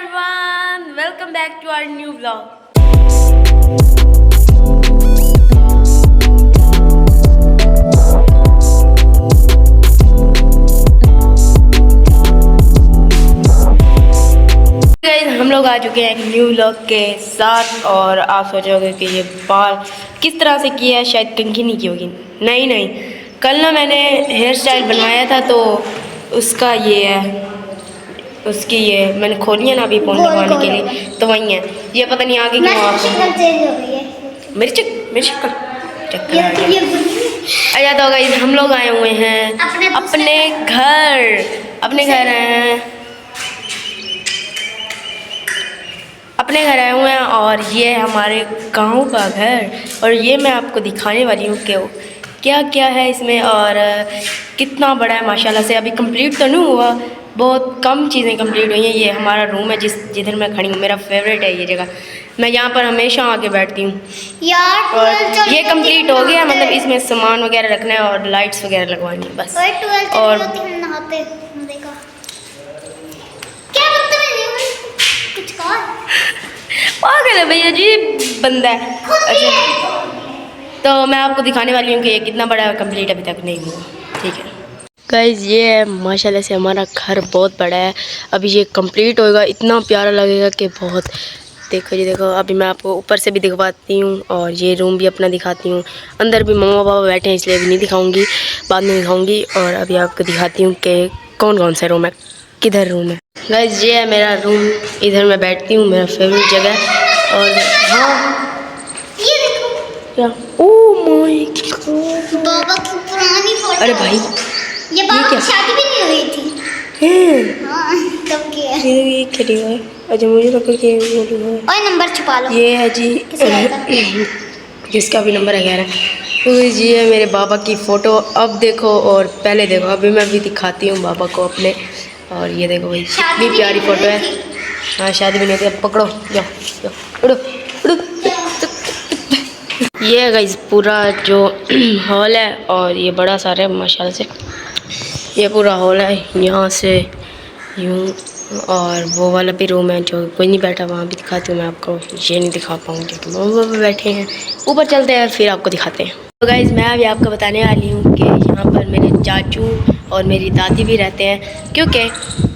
everyone, welcome back to our new vlog. हम लोग आ चुके हैं एक न्यू व्लॉग के साथ और आप सोचोगे कि ये बाल किस तरह से किया है, शायद कंघी नहीं की होगी। नहीं, कल ना मैंने हेयर स्टाइल बनवाया था तो उसका ये है, उसकी ये मैंने खोली है ना अभी फोन लगवाने के लिए, तो वही है। ये पता नहीं आगे क्यों आ मेरी शक्ल चक्कर आ गया। अच्छा तो गाइस हम लोग आए हुए हैं अपने घर आए हुए हैं और ये है हमारे गांव का घर। और ये मैं आपको दिखाने वाली हूँ कि क्या क्या है इसमें और कितना बड़ा है माशाल्लाह से। अभी कंप्लीट तो नहीं हुआ, बहुत कम चीज़ें कंप्लीट हुई हैं। ये हमारा रूम है जिधर मैं खड़ी हूँ, मेरा फेवरेट है ये जगह। मैं यहाँ पर हमेशा आके बैठती हूँ यार। और ये कंप्लीट हो गया, मतलब इसमें सामान वगैरह रखना है और लाइट्स वगैरह लगवानी है बस। और पागल है भैया जी, बंदा है। अच्छा तो मैं आपको दिखाने वाली हूँ कि ये कितना बड़ा कंप्लीट अभी तक नहीं हुआ। ठीक है गाइस, ये है माशाल्लाह से हमारा घर बहुत बड़ा है। अभी ये कंप्लीट होएगा, इतना प्यारा लगेगा कि बहुत। देखो जी, देखो अभी मैं आपको ऊपर से भी दिखवाती हूँ और ये रूम भी अपना दिखाती हूँ। अंदर भी मम्मा पापा बैठे हैं इसलिए अभी नहीं दिखाऊँगी, बाद में दिखाऊँगी। और अभी आपको दिखाती हूँ कि कौन कौन सा रूम है, किधर रूम है। गाइस ये है मेरा रूम, इधर मैं बैठती हूँ, मेरा फेवरेट जगह। और हाँ क्या, ओह माय गॉड, बाबा की पुरानी फोटो। अरे भाई ये बाबा की शादी भी नहीं हुई थी। हाँ, तब की है। ये खड़ी है। अच्छा मुझे लगा कि और नंबर छुपा लो। ये है जी जिसका भी नंबर है 11। तो ये है मेरे बाबा की फ़ोटो। अब देखो और पहले देखो, अभी मैं भी दिखाती हूँ बाबा को अपने। और ये देखो भाई कितनी प्यारी फ़ोटो है। हाँ शादी भी नहीं थी। अब पकड़ो, जाओ उड़ो उड़ो। ये है गाइस पूरा जो हॉल है और ये बड़ा सारा है माशाल्लाह से। ये पूरा हॉल है, यहाँ से यूँ। और वो वाला भी रूम है जो कोई नहीं बैठा, वहाँ भी दिखाती हूँ मैं आपको। ये नहीं दिखा पाऊँगी क्योंकि मम्मा पापा बैठे हैं। ऊपर चलते हैं फिर आपको दिखाते हैं। तो गाइस मैं अभी आपको बताने वाली हूँ कि यहाँ पर मेरे चाचू और मेरी दादी भी रहते हैं, क्योंकि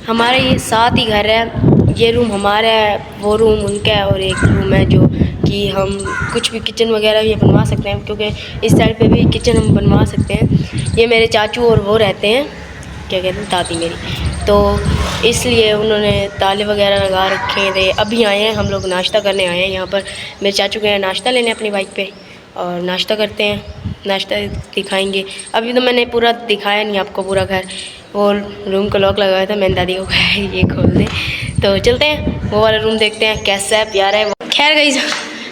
हमारे ये साथ ही घर है। ये रूम हमारा है, वो रूम उनका है। और एक रूम है जो कि हम कुछ भी किचन वगैरह भी बनवा सकते हैं, क्योंकि इस साइड पे भी किचन हम बनवा सकते हैं। ये मेरे चाचू और वो रहते हैं, क्या कहते हैं, दादी मेरी। तो इसलिए उन्होंने ताले वगैरह लगा रखे थे। अभी आए हैं, हम लोग नाश्ता करने आए हैं यहाँ पर। मेरे चाचू गए हैं नाश्ता लेने अपनी बाइक पे और नाश्ता करते हैं, नाश्ता दिखाएंगे। अभी तो मैंने पूरा दिखाया नहीं आपको पूरा घर। वो रूम का लॉक लगाया था, मैंने दादी को कहा ये खोल दे। तो चलते हैं वो वाला रूम देखते हैं कैसा है, प्यारा है। खैर गई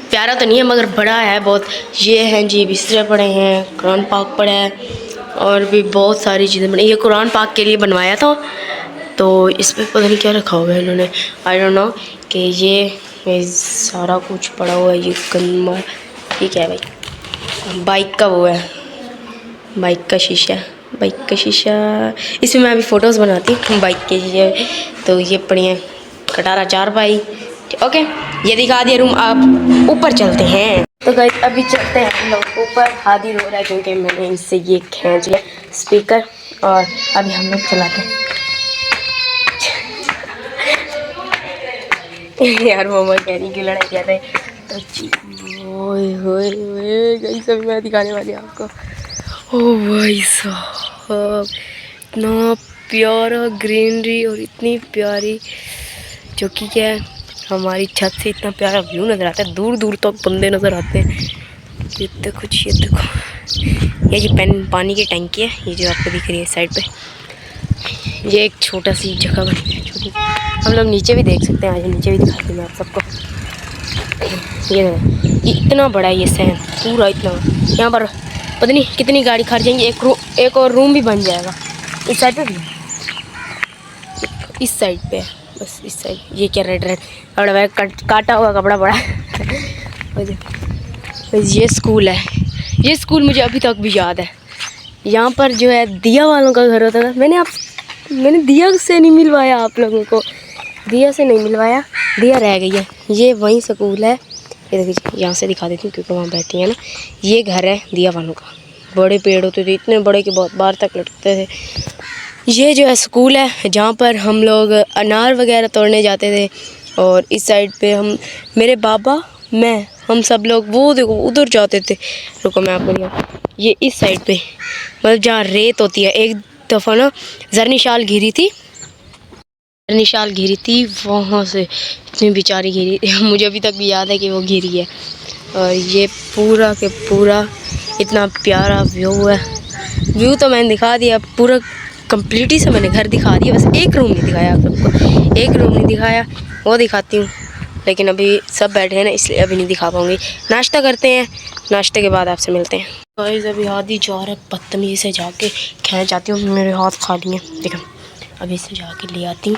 प्यारा तो नहीं है मगर बड़ा है बहुत। ये हैं जी बिस्तर पड़े हैं, कुरान पाक पड़ा है और भी बहुत सारी चीज़ें बनी। ये कुरान पाक के लिए बनवाया था, तो इस पर पता नहीं क्या रखा हुआ है इन्होंने, आई डोंट नो। कि ये सारा कुछ पड़ा हुआ है। ये कलमा ठीक है भाई, बाइक का वो है, बाइक का शीशा। इसमें मैं अभी फ़ोटोज़ बनाती हूँ बाइक के। ये तो ये पड़ी हैं कटारा 4 भाई। ओके ये दिखा दिया रूम, आप ऊपर चलते हैं। तो गाइस अभी चलते हैं हम लोग ऊपर। हादी रो रहा है क्योंकि मैंने इससे ये खींच लिया स्पीकर, और अभी हम लोग चलाते हैं। यार मम्मा कह रही कि लड़ाई कर रहे। तो ओए गाइस अभी मैं दिखाने वाली हूँ आपको। ओ भाई साहब इतना प्यारा ग्रीनरी और इतनी प्यारी, जो कि क्या है हमारी छत से इतना प्यारा व्यू नज़र आता है, दूर दूर तक बंदे नज़र आते हैं। ये देखो ये देखो, ये पानी की टंकी है, ये जो आपको दिख रही है साइड पे। ये एक छोटा सी जगह बनी है छोटी, हम लोग नीचे भी देख सकते हैं। आज नीचे भी दिखाती हूँ मैं आप सबको। ये इतना बड़ा है ये सहन पूरा, इतना यहाँ पर पता नहीं कितनी गाड़ी खड़ जाएंगी। एक और रूम भी बन जाएगा इस साइड पे भी, इस साइड पे बस इस साइड। ये क्या रेड कपड़ा है, काटा हुआ कपड़ा पड़ा है। ये स्कूल है, ये स्कूल मुझे अभी तक भी याद है। यहाँ पर जो है दिया वालों का घर होता था। मैंने दिया से नहीं मिलवाया आप लोगों को। दिया से नहीं मिलवाया, दिया रह गई है। ये वही स्कूल है, ये देखिए यहाँ से दिखा देती हूँ क्योंकि वहाँ बैठी है ना। ये घर है दिया वालों का। बड़े पेड़ होते थे, इतने बड़े कि बहुत बार तक लटकते थे। ये जो है स्कूल है जहाँ पर हम लोग अनार वगैरह तोड़ने जाते थे। और इस साइड पे हम, मेरे बाबा, मैं, हम सब लोग वो देखो उधर जाते थे। रुको मैं आपको दिखाऊं, ये इस साइड पे मतलब जहाँ रेत होती है। एक दफ़ा ना जरनी शाल घिरी थी, वहाँ से इतनी बेचारी घिरी मुझे अभी तक भी याद है कि वो घिरी है। और ये पूरा के पूरा इतना प्यारा व्यू है। व्यू तो मैंने दिखा दिया पूरा कंप्लीटली से, मैंने घर दिखा दिया, बस एक रूम नहीं दिखाया आप सबको। एक रूम नहीं दिखाया, वो दिखाती हूँ, लेकिन अभी सब बैठे हैं ना इसलिए अभी नहीं दिखा पाऊँगी। नाश्ता करते हैं, नाश्ते के बाद आपसे मिलते हैं। गाइस अभी आदि जा रहा है बदतमीज़ी से जाके खींच जाती हूँ, मेरे हाथ खाली हैं। देखो अभी इसे जाके ले आती हूँ,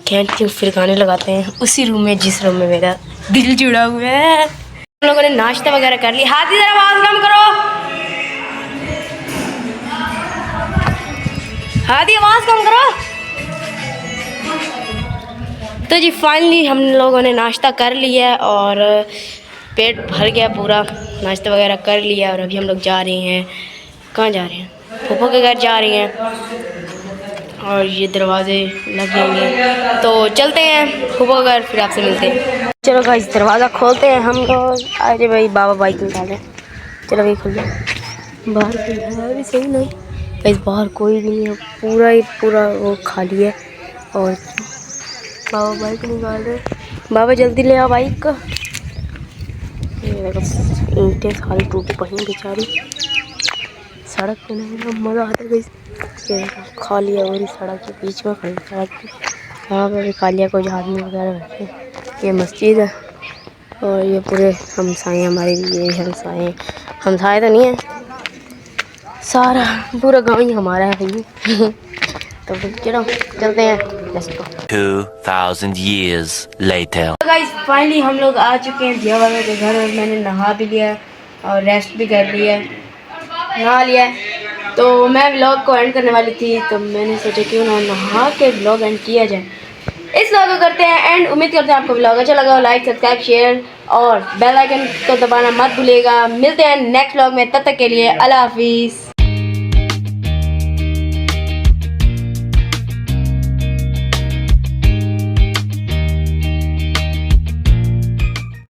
खींचती हूँ, फिर गाने लगाते हैं उसी रूम में जिस रूम में मेरा दिल जुड़ा हुआ है। हम लोगों ने नाश्ता वगैरह कर लिया। हाथी जरा आवाज़ कम करो, हाथी आवाज़ कम करो। तो जी फाइनली हम लोगों ने नाश्ता कर लिया और पेट भर गया पूरा, नाश्ता वगैरह कर लिया। और अभी हम लोग जा रहे हैं, कहाँ जा रहे हैं? फूफो के घर जा रहे हैं। और ये दरवाजे लगेंगे तो चलते हैं फूफो के घर, फिर आपसे मिलते हैं। चलो भाई दरवाज़ा खोलते हैं हम लोग। अरे भाई बाबा बाइक निकाले, चलो भाई खुल जाए। बाहर कोई है भी सही नहीं, इस बाहर कोई भी नहीं है, पूरा ही पूरा वो खाली है। और बाबा बाइक निकाल रहे, बाबा जल्दी ले आओ बाइक को। ये देखो ईंटें सारी टूटी पड़ी बेचारी, सड़क पे नहीं मज़ा आता है। ये देखो खाली है और सड़क के बीच में खड़ी, सड़क पे यहाँ पर भी खालिया कुछ आदमी वगैरह बैठे हैं। ये मस्जिद है और ये पूरे हमसाए हमारे, ये हमसाए तो नहीं है, सारा पूरा गाँव ही हमारा है भाई। तो चलो चलते हैं, लेट्स गो। 2000 years later. तो गाइस फाइनली हम लोग आ चुके हैं दिया वालों के घर और मैंने नहा भी लिया और रेस्ट भी कर लिया है, नहा लिया है। तो मैं व्लॉग को एंड करने वाली थी, तो मैंने सोचा क्यों ना नहा के व्लॉग एंड किया जाए। इस व्लॉग को करते हैं एंड। उम्मीद करते हैं आपको व्लॉग अच्छा लगा। लाइक सब्सक्राइब शेयर और बेल आइकन को दबाना मत भूलिएगा। मिलते हैं नेक्स्ट व्लॉग में, तब तक के लिए अल्लाह हाफिज़।